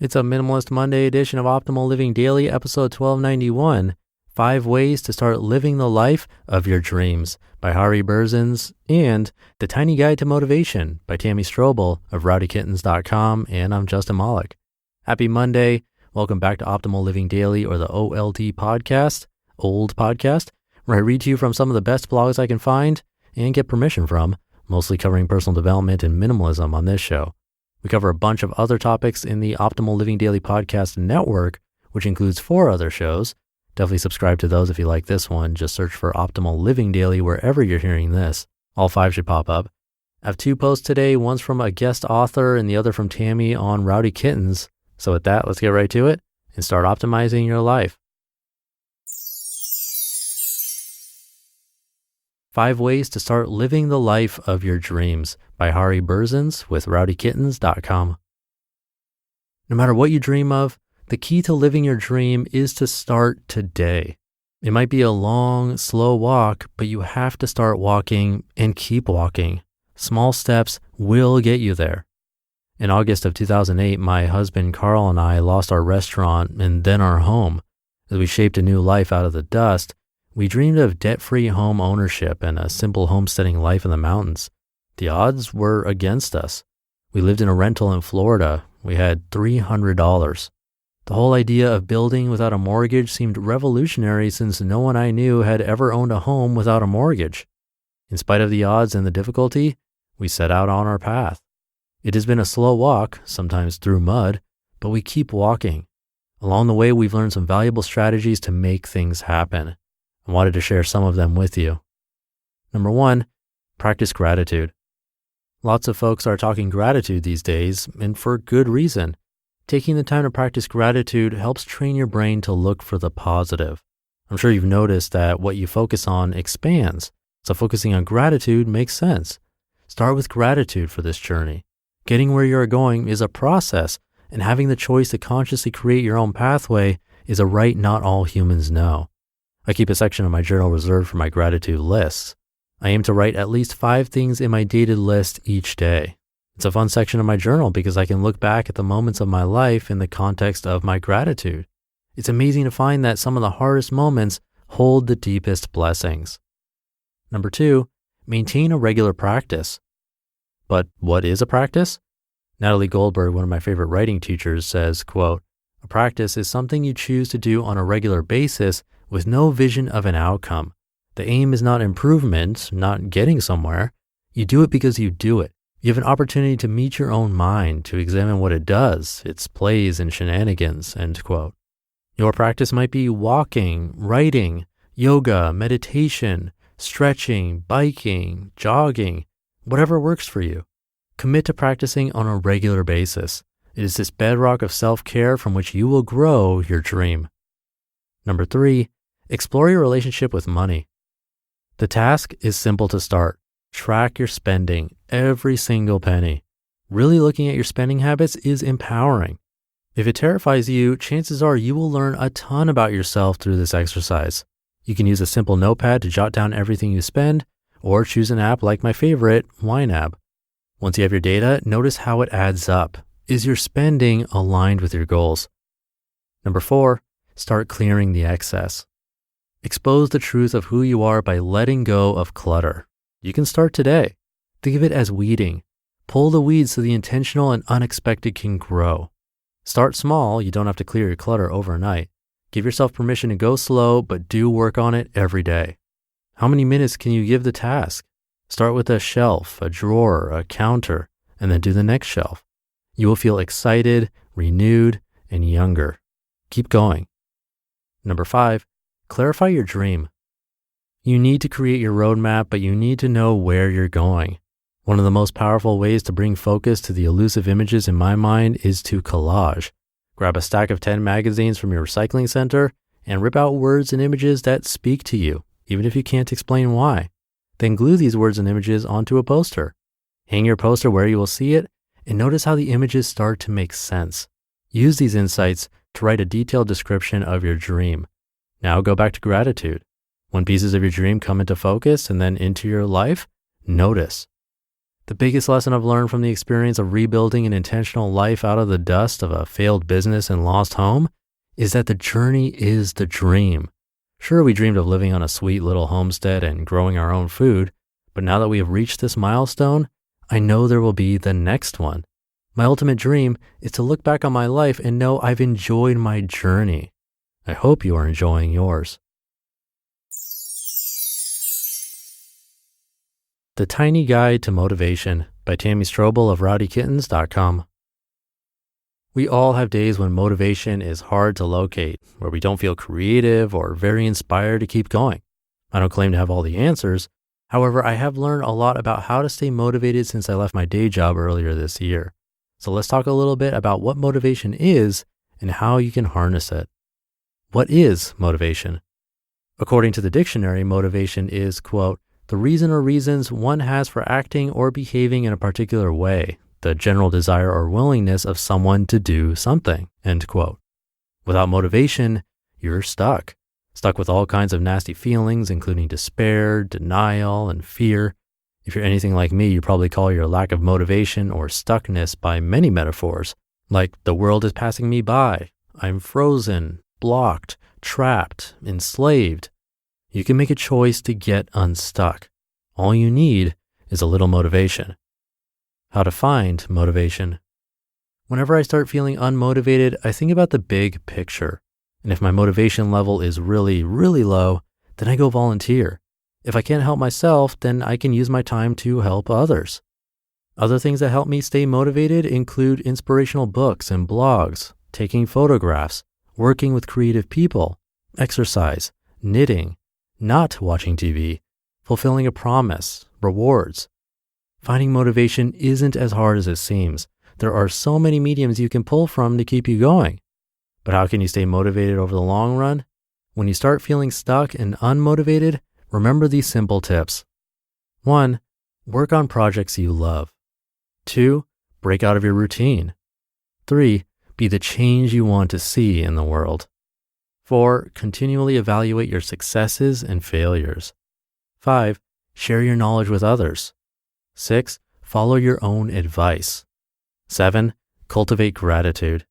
It's a Minimalist Monday edition of Optimal Living Daily, episode 1291, 5 Ways to Start Living the Life of Your Dreams by Rowdy Berzins, and The Tiny Guide to Motivation by Tammy Strobel of rowdykittens.com, and I'm Justin Malik. Happy Monday. Welcome back to Optimal Living Daily, or the OLD podcast, old podcast, where I read to you from some of the best blogs I can find and get permission from, mostly covering personal development and minimalism on this show. We cover a bunch of other topics in the Optimal Living Daily podcast network, which includes 4 other shows. Definitely subscribe to those if you like this one. Just search for Optimal Living Daily wherever you're hearing this. All 5 should pop up. I have 2 posts today. One's from a guest author and the other from Tammy on Rowdy Kittens. So with that, let's get right to it and start optimizing your life. 5 Ways to Start Living the Life of Your Dreams by Rowdy Berzins with rowdykittens.com. No matter what you dream of, the key to living your dream is to start today. It might be a long, slow walk, but you have to start walking and keep walking. Small steps will get you there. In August of 2008, my husband Carl and I lost our restaurant and then our home. As we shaped a new life out of the dust, we dreamed of debt-free home ownership and a simple homesteading life in the mountains. The odds were against us. We lived in a rental in Florida. We had $300. The whole idea of building without a mortgage seemed revolutionary since no one I knew had ever owned a home without a mortgage. In spite of the odds and the difficulty, we set out on our path. It has been a slow walk, sometimes through mud, but we keep walking. Along the way, we've learned some valuable strategies to make things happen. I wanted to share some of them with you. Number 1, practice gratitude. Lots of folks are talking gratitude these days, and for good reason. Taking the time to practice gratitude helps train your brain to look for the positive. I'm sure you've noticed that what you focus on expands, so focusing on gratitude makes sense. Start with gratitude for this journey. Getting where you're going is a process, and having the choice to consciously create your own pathway is a right not all humans know. I keep a section of my journal reserved for my gratitude lists. I aim to write at least 5 things in my dated list each day. It's a fun section of my journal because I can look back at the moments of my life in the context of my gratitude. It's amazing to find that some of the hardest moments hold the deepest blessings. Number 2, maintain a regular practice. But what is a practice? Natalie Goldberg, one of my favorite writing teachers, says, quote, "A practice is something you choose to do on a regular basis with no vision of an outcome. The aim is not improvement, not getting somewhere. You do it because you do it. You have an opportunity to meet your own mind, to examine what it does, its plays and shenanigans," end quote. Your practice might be walking, writing, yoga, meditation, stretching, biking, jogging, whatever works for you. Commit to practicing on a regular basis. It is this bedrock of self-care from which you will grow your dream. Number 3, explore your relationship with money. The task is simple to start. Track your spending, every single penny. Really looking at your spending habits is empowering. If it terrifies you, chances are you will learn a ton about yourself through this exercise. You can use a simple notepad to jot down everything you spend, or choose an app like my favorite, YNAB. Once you have your data, notice how it adds up. Is your spending aligned with your goals? Number 4, start clearing the excess. Expose the truth of who you are by letting go of clutter. You can start today. Think of it as weeding. Pull the weeds so the intentional and unexpected can grow. Start small. You don't have to clear your clutter overnight. Give yourself permission to go slow, but do work on it every day. How many minutes can you give the task? Start with a shelf, a drawer, a counter, and then do the next shelf. You will feel excited, renewed, and younger. Keep going. Number 5, clarify your dream. You need to create your roadmap, but you need to know where you're going. One of the most powerful ways to bring focus to the elusive images in my mind is to collage. Grab a stack of 10 magazines from your recycling center and rip out words and images that speak to you, even if you can't explain why. Then glue these words and images onto a poster. Hang your poster where you will see it, and notice how the images start to make sense. Use these insights to write a detailed description of your dream. Now go back to gratitude. When pieces of your dream come into focus and then into your life, notice. The biggest lesson I've learned from the experience of rebuilding an intentional life out of the dust of a failed business and lost home is that the journey is the dream. Sure, we dreamed of living on a sweet little homestead and growing our own food, but now that we have reached this milestone, I know there will be the next one. My ultimate dream is to look back on my life and know I've enjoyed my journey. I hope you are enjoying yours. The Tiny Guide to Motivation by Tammy Strobel of rowdykittens.com. We all have days when motivation is hard to locate, where we don't feel creative or very inspired to keep going. I don't claim to have all the answers. However, I have learned a lot about how to stay motivated since I left my day job earlier this year. So let's talk a little bit about what motivation is and how you can harness it. What is motivation? According to the dictionary, motivation is, quote, the reason or reasons one has for acting or behaving in a particular way, the general desire or willingness of someone to do something, end quote. Without motivation, you're stuck with all kinds of nasty feelings, including despair, denial, and fear. If you're anything like me, you probably call your lack of motivation or stuckness by many metaphors, like the world is passing me by, I'm frozen, blocked, trapped, enslaved. You can make a choice to get unstuck. All you need is a little motivation. How to find motivation. Whenever I start feeling unmotivated, I think about the big picture. And if my motivation level is really, really low, then I go volunteer. If I can't help myself, then I can use my time to help others. Other things that help me stay motivated include inspirational books and blogs, taking photographs, working with creative people, exercise, knitting, not watching TV, fulfilling a promise, rewards. Finding motivation isn't as hard as it seems. There are so many mediums you can pull from to keep you going. But how can you stay motivated over the long run? When you start feeling stuck and unmotivated, remember these simple tips. 1. Work on projects you love. 2. Break out of your routine. 3. Be the change you want to see in the world. 4. Continually evaluate your successes and failures. 5. Share your knowledge with others. 6. Follow your own advice. 7. Cultivate gratitude.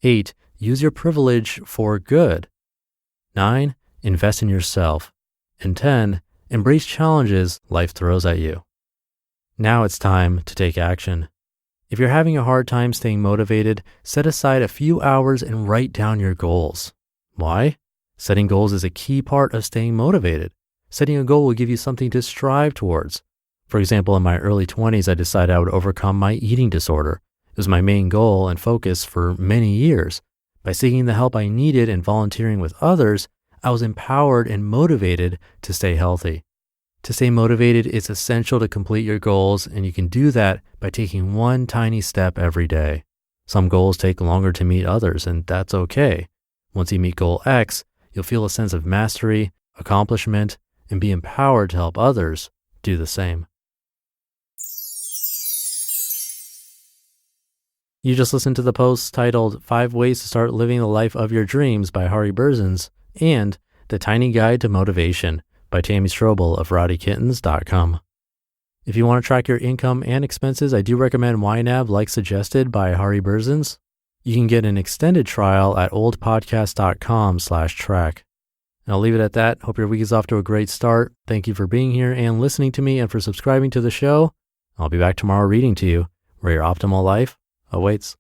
8. Use your privilege for good. 9. Invest in yourself. And 10. Embrace challenges life throws at you. Now it's time to take action. If you're having a hard time staying motivated, set aside a few hours and write down your goals. Why? Setting goals is a key part of staying motivated. Setting a goal will give you something to strive towards. For example, in my early 20s, I decided I would overcome my eating disorder. It was my main goal and focus for many years. By seeking the help I needed and volunteering with others, I was empowered and motivated to stay healthy. To stay motivated, it's essential to complete your goals, and you can do that by taking one tiny step every day. Some goals take longer to meet others, and that's okay. Once you meet goal X, you'll feel a sense of mastery, accomplishment, and be empowered to help others do the same. You just listened to the posts titled 5 Ways to Start Living the Life of Your Dreams by Rowdy Berzins and The Tiny Guide to Motivation by Tammy Strobel of rowdykittens.com. If you want to track your income and expenses, I do recommend YNAB like suggested by Rowdy Berzins. You can get an extended trial at oldpodcast.com/track. And I'll leave it at that. Hope your week is off to a great start. Thank you for being here and listening to me and for subscribing to the show. I'll be back tomorrow reading to you where your optimal life awaits.